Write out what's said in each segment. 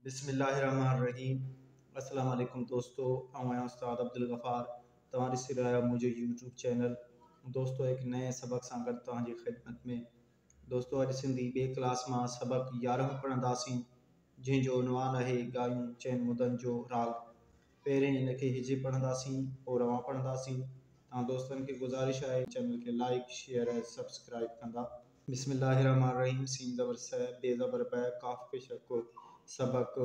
बिस्मिल्लाहिर्रहमानिर्रहीम। अस्सलाम वालेकुम दोस्तों, मैं उस्ताद अब्दुल गफ़ार तव्हांजी सिराया मुझे यूट्यूब चैनल दोस्तों एक नए सबक सां गॾु तव्हांजी ख़िदमत में। दोस्तों अॼु सिंधी ॿिए क्लास मां सबक 11 पढ़ंदासीं, जंहिंजो उनवान आहे ॻायूं चइनि मुदनि जो राग। पहिरें हिनखे हिजी पढ़ंदासीं, पोइ रवां पढ़ंदासीं। तव्हां दोस्तनि खे गुज़ारिश आहे चैनल खे लाइक शेयर ऐं सब्सक्राइब कंदा। बिस्मिल्लाहिर्रहमानिर्रहीम। सीन ज़बर स, बे ज़बर ब, काफ पेश को सबक।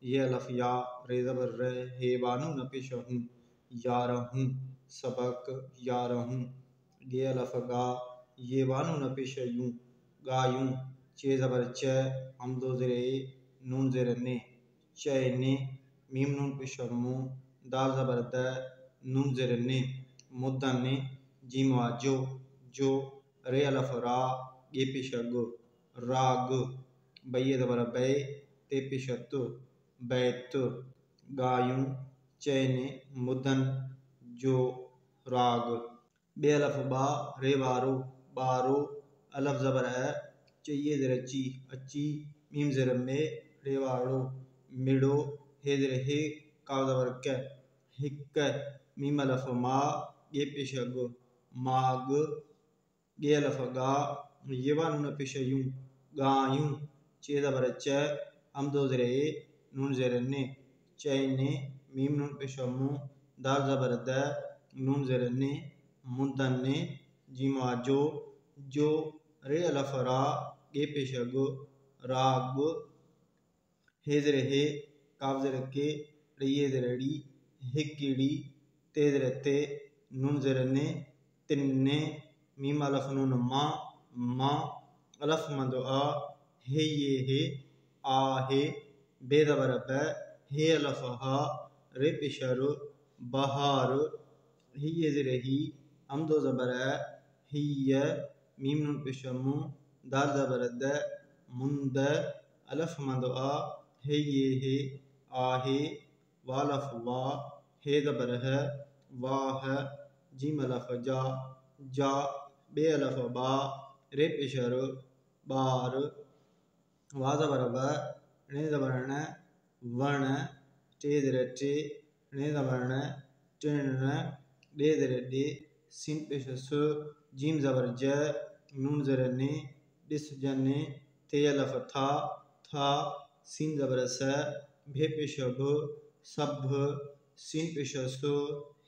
ये अलफ या, रे ज़बर र, हे बानू न पेश हूँ, यारहूँ सबक यारहूँ। ये अलफ गा, ये बानू न पेश यूँ, गायूँ। चे ज़बर च, हमदो ज़ेर ए, नून ज़ेर ने, चैने। मीम नून पेश मू, दाल ज़बर द, नून ज़ेर ने, मुद्दने। जीम वा जो, रे अलफ रा, ये पेश गो, राग। बये ज़बर बे, ते पेश तु, बैत। गायूं चैने मुदन जो राग। बे अलफ बा, रे वारो, बारो। अलफ ज़बर है, चइये ज़ेर ची, अची। मीम ज़ेर में, रे वारो, मिड़ो। हे ज़ेर हे, काव ज़बर क, हिक। मीम अलफ मा, ये पेश गो, माग। ये अलफ गा, ये वा नून पेश यूं, गायूं। चे ज़बर च, हमदो ज़ेर ए, नून ज़ेर ने, चैने। मीम नून पेश मू, दाल ज़बर द, नून ज़ेर ने, मुदन्ने। जीम वा जो, रे अलफ रा, ये पेश गो, राग। हे ज़ेर हे, काफ ज़ेर के, रिये ज़ेर ड़ी, हिकिड़ी। ते ज़ेर ते, नून ज़ेर ने, तिन्ने। मीम अलफ नून मा, अलफ मद आ, हे ये हे, आहे। बे ज़बर ब, हे अलफ हा, रे पेश रो, बहार। हिये ज़ेर ही, हमदो ज़बर है, हिय। मीम नून पेश मू, दाल ज़बर द, मुंद। अलफ मद आ, हे ये हे, आहे। वालफ वा, हे ज़बर है, वाह। जीम अलफ जा। बे अलफ बा, रे पेश रो, बार। वा ज़बर व, णे ज़बर न, वण। टे ज़ेर टे, णे ज़बर न, टिण। डे ज़ेर डे, सीन पेश सु। जीम ज़बर ज, नून ज़ेर ने, डिस जने। ते अलफ था। सीन ज़बर स, भे पेश भ, सब। सीन पेश सु,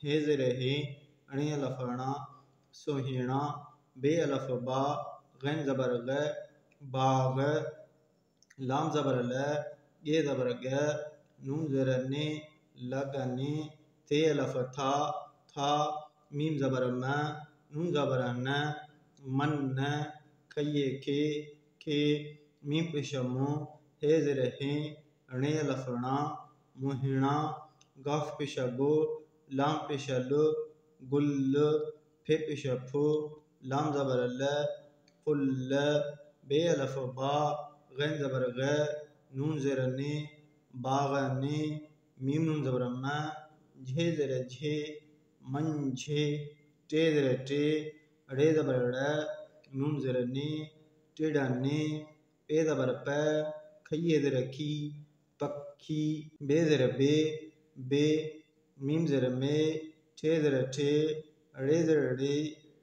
हे ज़ेर हे, अणे अलफ अणा, सोहिणा। बे अलफ बा, गैन ज़बर ग, बाग। लाम ज़बर ल, ये ज़बर ग, नून ज़ेर ने, लगने। ते अलफ था। मीम ज़बर म, नून ज़बर न, मन। खये के। मीम पेश मू, हे ज़ेर हे, अणे अलफ णा, मुहिणा। गाफ पेश गो, लाम पेश लो, गुल। फे पेश फो, लाम ज़बर ल, फुल। बे अलफ बा, गैन ज़बर ग, नून ज़ेर ने, बागने। मीम नून ज़बर म, झे ज़ेर झे, मंझे। टे ज़ेर टे, रे ज़बर ड़, नून ज़ेर ने, टिड़ने। पे ज़बर प, खये ज़ेर खी, पखी। बे ज़ेर बे। मीम ज़ेर में, ठे ज़ेर ठे, रे ज़ेर ड़े,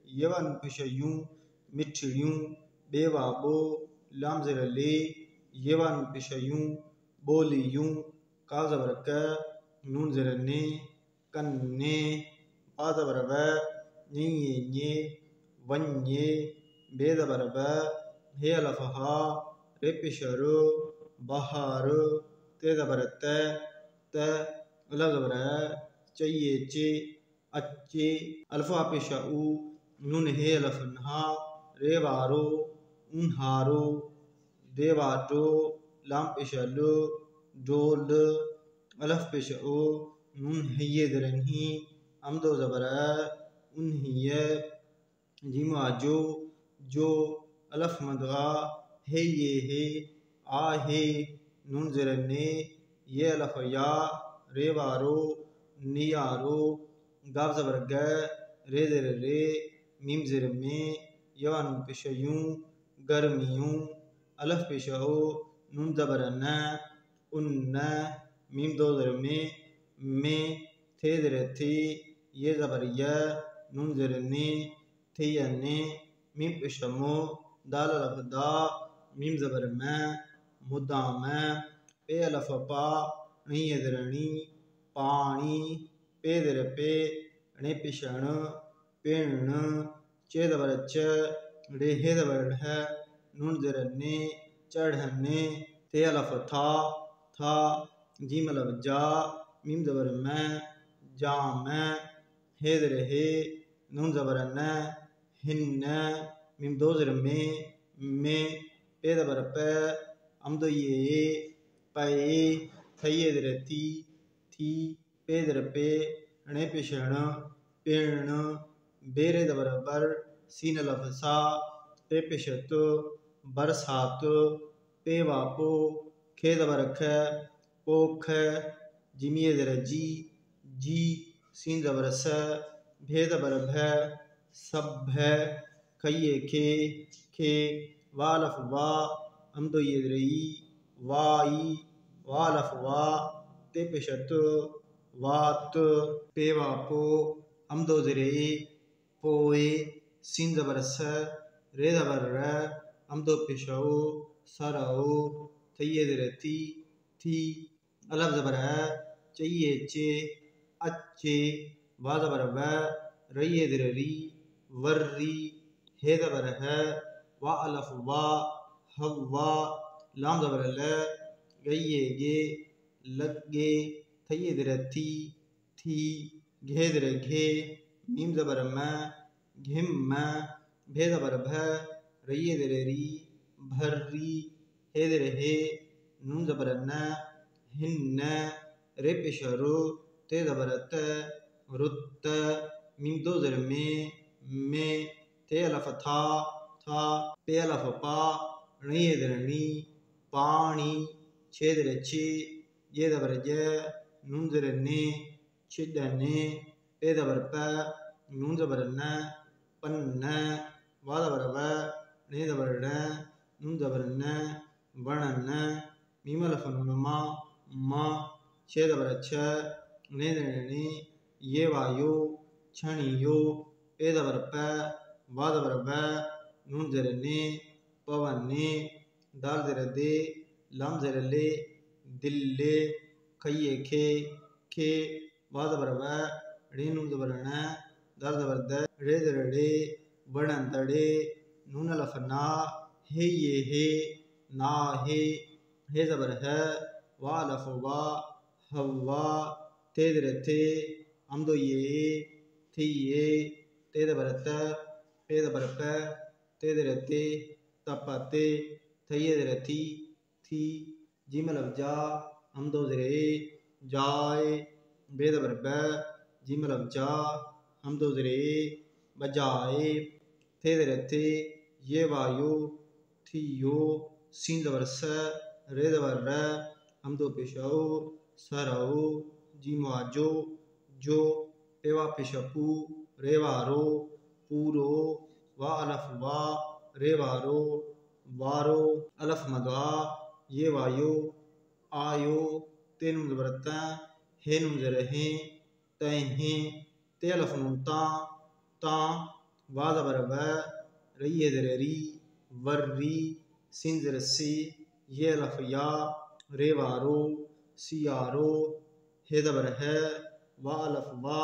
ये वा नून पेश यूं, मिठड़ियूं। बे वा बो, लाम ज़ेर ले, ये वा नून पेश यूं, बोलियूं। काफ ज़बर क, नून ज़ेर ने, कन्ने। बा ज़बर ब, ञे ञे, वञे। बे ज़बर ब, हे अलफ हा, रे पेश रो, बहार। ते ज़बर त, अलफ ज़बर है, चइये चे, अच्छे। अल्फा पेश ऊ, नून हे अलफ नहा, रे वारो, उन्हारो। दे वाटो, लाम पेश लो, डोल। अलफ पेश ओ, नून हये ज़ेर ही, हमदो ज़बर है, उन्हिय। जीम वा जो, अलफ मद आ, हे ये हे, आहे। नून ज़ेर ने, ये अलफ या, रे वारो, नियारो। गाफ ज़बर ग, रे ज़ेर रे, मीम ज़ेर में, ये वा नून पेश यूं, गर्मियों। अलफ पेश ओ, नून ज़बर न, उन्न, मीम दो ज़र में, थे ज़र थी, ये ज़बर य, नून ज़र ने, थे या ने, मीम पेशमो, दाल अलफ दा, मीम ज़बर में, मुद्दा में, पे अलफ पा, णी ज़र नी, पानी, पे ज़र पे, णे पेशण, पेण, चे ज़बर च, रे हे ज़बर है, नून ज़र ने, चढ़ने, थे अलफ था, जीम अलफ जा, मीम ज़बर में, जा में, हे ज़र हे, नून ज़बर न, हिन्न, मीम दो ज़र में, पे ज़बर पे, अमदो ये, पे, थये ज़र थी, पे ज़र पे, णे पेशण, पेण, बेरे ज़बर बर, सीन अलफ सा, पे पेशत, बरसात, पे वापो, खे ज़बर ख, पोख, जिमिये ज़र जी, सीन ज़बर स, भे ज़बर भ, सब, खये खे, वालफ वा, अमदो ये ज़र ई, वाई, वालफ वा, ते पेशत, वात, पे वापो, अमदो ज़र ए, पोए, सीन ज़बर स, रे ज़बर र, अमदो पेशो, सरओ, थये ज़र थी, अलफ ज़बर है, चाहिए चे, अच्छे, वा ज़बर व, रये ज़र री, वर्री, हे ज़बर है, वा अलफ वा, हवा, लाम ज़बर ल, गये गे, लगे, थये ज़र थी, घे ज़र घे, मीम ज़बर में, घिम में, भे ज़बर भ, रये ज़र री, भर्री, हे ज़र हे, नून ज़बर न, हिन्न, रे पेशरो, ते ज़बर त, रुत, मीम दो ज़र में, थे अलफ था, पे अलफ पा, णी ज़र नी, पानी, छे ज़र छे, ये ज़बर ज, नून ज़र ने, छिदने, पे ज़बर प, नून ज़बर न, पन्न, वा ज़बर व, णे ज़बर न, नून ज़बर न, वणन, मीम अलफ नून मा, छे ज़बर छ, णे ज़र ने, ये वायो, छणियो, पे ज़बर प, वा ज़बर व, नून ज़र ने, पवने, दाल ज़र दे, लाम ज़र ले, दिल्ले, खये खे, वा ज़बर व, रे नून ज़बर न, दाल ज़बर द, रे ज़र रे, वणन दड़े, नून अलफ ना, हे ये हे, ना हे ज़बर है, वा अलफ वा, हवा, थे ज़र थे, अमदो ये, थी ये, ते ज़बर त, पे ज़बर प, ते ज़र ते, तपते, थये ज़र थी, जीम अलफ जा, अमदो ज़र ए, जाए, बे ज़बर ब, जीम अलफ जा, अमदो ज़र ए, बजाए, थे ज़र थे, ये वायो, थियो, सीन ज़बर स, रे ज़बर र, अमदो पेशो, सरओ, जीम वाजो, जो, पेवा पेशपू, रे वारो, पूरो, वा अलफ वा, रे वारो, अलफ मदा, ये वायो, आयो, ते नून ज़बर त, हे नून ज़र हे, तहे, ते अलफ नून ता, वा ज़बर व, रये ज़र री, वर्री, सीन ज़र सी, ये अलफ या, रे वारो, सियारो, हे ज़बर है, वा अलफ वा,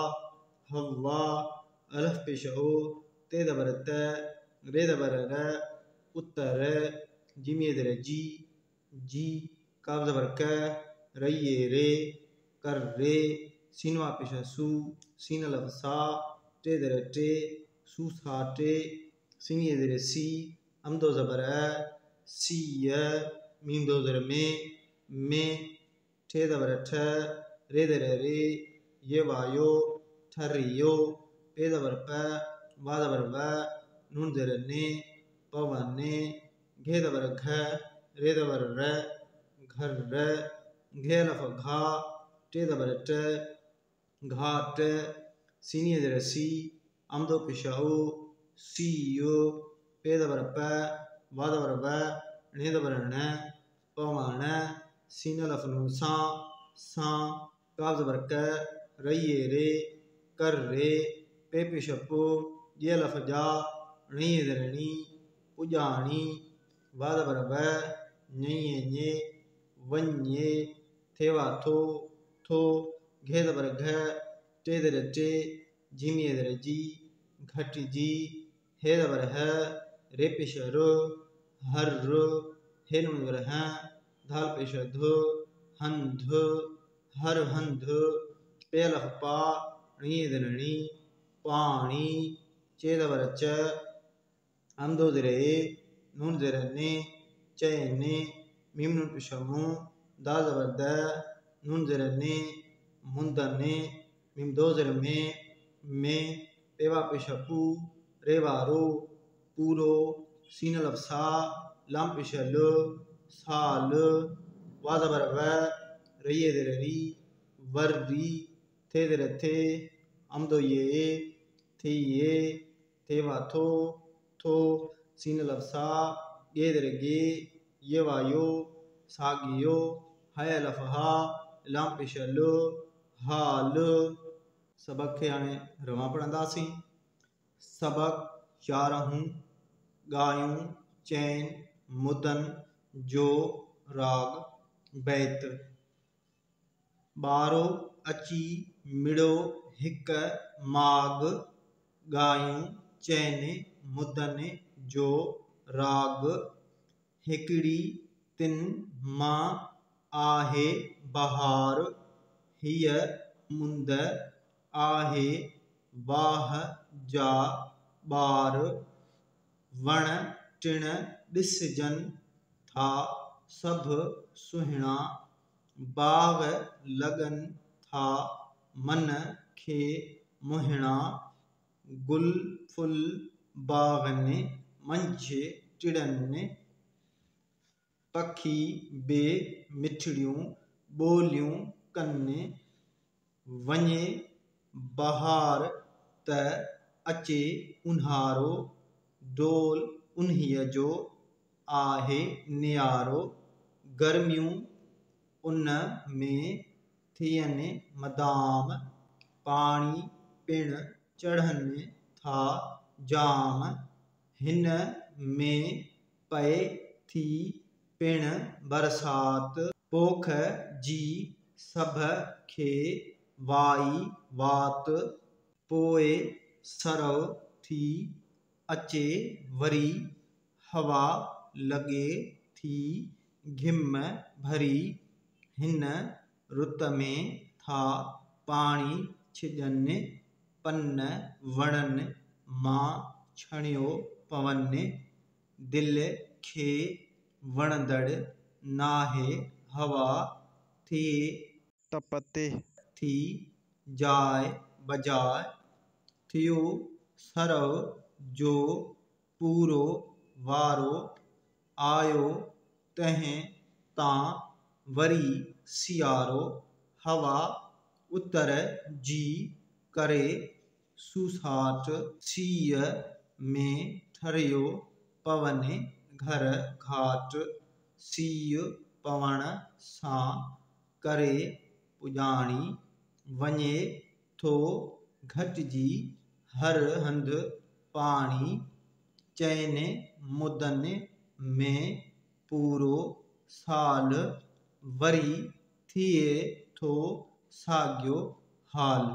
हवा, अलफ पेशो, ते ज़बर त, रे ज़बर र, उत्तर, जिमिये ज़र जी, काफ ज़बर क, रये रे, कर रे, सीनवा पेशा सू, सीन अलफ सा, ते ज़र टे, सू सा टे, सीनिये ज़र सी, अमदो ज़बर है, सीय, मीम दो ज़र में, ठे ज़बर ठ, रे ज़र रे, ये वायो, ठरियो, पे ज़बर प, वा ज़बर व, नून ज़र ने, पवने, घे ज़बर घ, रे ज़बर र, घर, घे अलफ घा, टे ज़बर ट, घाट, सीनिये ज़र सी, अमदो पेशाओ, सीयो, पे ज़बर प, वा ज़बर व, णे ज़बर न, पवण, सीन लफ नून सा काफ ज़बर क रइये रे कर रे पे पेश पो ये लफ जा णिये ज़र णी पुजाणी वा ज़बर व ञइये ञे वञे थेवा थो घे ज़बर घ टे ज़र टे जिमिये ज़र जी घट जी हे ज़बर ह रे पेश रो हर रो हे नून ज़बर ह धाल पेश धो हंध हर हंध पे लफ पा णिये ज़र णी पाणी चे ज़बर च हमदो ज़र ए नून ज़र ने चैने मीम नून पेश मू दाल ज़बर द नून ज़र ने मुंदने मीम दो ज़र में पेवा पेश पू रेवा रो पूरो सीन लफ सा लाम पेश लो साल वा ज़बर व रइये ज़र री वर री थे ज़र थे हमदो ये थे ये थेवा थो सीन लफ सा ये ज़र गे ये वायो सागियो हाय लफ हा लाम पेश लो हाल। सबक खे हाणे रवां पढ़ंदासीं। सबक 11 गायूं चैन मुदन जो राग बैत बारो अची मिड़ो हिक माग गायूं चैन मुदन जो राग हिकड़ी तिन मां आहे बहार हिय मुंद आहे वाह जा बार वण टिण ॾिसजन था सभ सुहिणा बाग लगन था मन खे मोहिणा गुल फुल बागन मंझ टिड़न पखी बे मिठड़ियूं ॿोलियूं कन वञे बहार त अचे उन्हारो डोल उन्हीअ जो आहे नियारो गर्मियूं उन में थियनि मदाम पाणी पिण चढ़नि था जाम हिन में पए थी पिण बरसात पोख जी सभ खे वाई वात पोइ सरव थी अचे वरी हवा लॻे थी घिम भरी हिन रुत में था पाणी छिॼनि पन वणनि मां छणियो पवनि दिल खे वणंदड़ नाहे हवा थिए तपते थी जाए बजाए थियो सरव जो पूरो वारो आयो तंहिं तां वरी सियारो हवा उतर जी करे सुसाट सीअ में ठरियो पवने घर घाट सीउ पवण सां करे पुॼाणी वञे थो घटिजी हर हंधि पाणी चैन मुदन में पूरो साल वरी थिए थो साॻियो हाल।